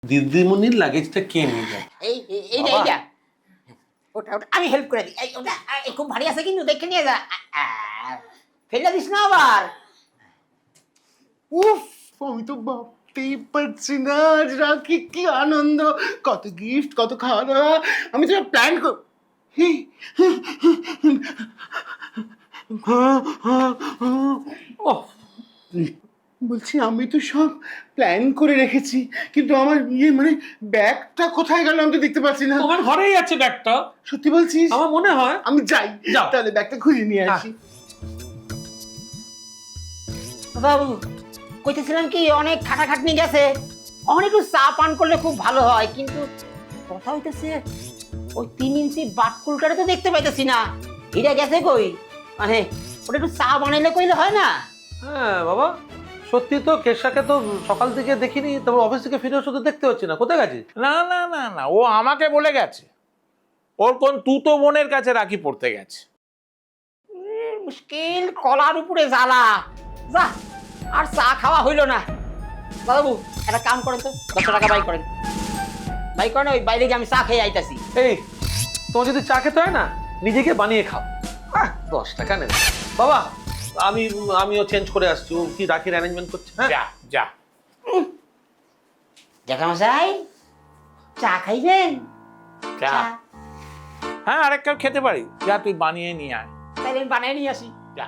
দিদিমণির লাগেজটা কে নিয়ে যায়? এইটা ওটা ওটা আমি হেল্প করে দিই। ওটা খুব ভারী আছে কিন্তু দেখে নিয়ে যা। ফেলে দিস না আবার। উফ, আমি তো ভাবতেই পারছি না আজ রাখি কি আনন্দ, কত গিফট, কত খাওয়া দাওয়া। আমি তো প্ল্যান কর ওহ, বলছি আমি তো সব প্ল্যান করে রেখেছি, কিন্তু আমার মানে ব্যাগটা কোথায় গেল আমি তো দেখতে পাচ্ছি না। তোমার ঘরেই আছে ব্যাগটা। সত্যি বলছিস? আমার মনে হয়। আমি যাই, যাও। তাহলে ব্যাগটা খুঁজে নিয়ে আসি। বাবু কইতেছিলাম কি অনেক খাটাখাটনি গেছে, অনেক একটু চা পান করলে খুব ভালো হয়, কিন্তু কথা হইতেছে ওই 3 ইঞ্চি বাটকুলটারে তো দেখতে পাইতেছি না। এটা গেছে কই? মানে ওটা একটু চা বানাইলে কইলে হয় না? হ্যাঁ বাবা, সত্যি তো কেশাকে তো সকাল থেকে দেখিনি, তারপর অফিস থেকে ফিরে শুধু দেখতে হচ্ছে না, কোথায় গেছে? না না না না, ও আমাকে বলে গেছে ওর কোন তুতো বোনের কাছে রাখি পড়তে গেছে। মুশকিল, কলার উপরে জ্বালা। যা, আর চা খাওয়া হইল না। বাবু একটা কাম করেন তো, 10 টাকা বাই করেন। বাই করেন, ওই বাইরে গিয়ে আমি চা খেয়ে আইতাছি। এই, তোমার যদি চা খেতে হয় না, নিজেকে বানিয়ে খাও। 10 টাকা নেবে বাবা। আমিও চেঞ্জ করে আসছি। ও কি রাখির অ্যারেঞ্জমেন্ট করছে? হ্যাঁ যা যা। জ্যাঠামশাই, চা খাইবেন? চা? হ্যাঁ, আরেক কাপ খেতে পারি। যা তুই বানিয়ে নিয়ে আয়। তাইলে আমি বানিয়ে নিয়ে আসি। যা।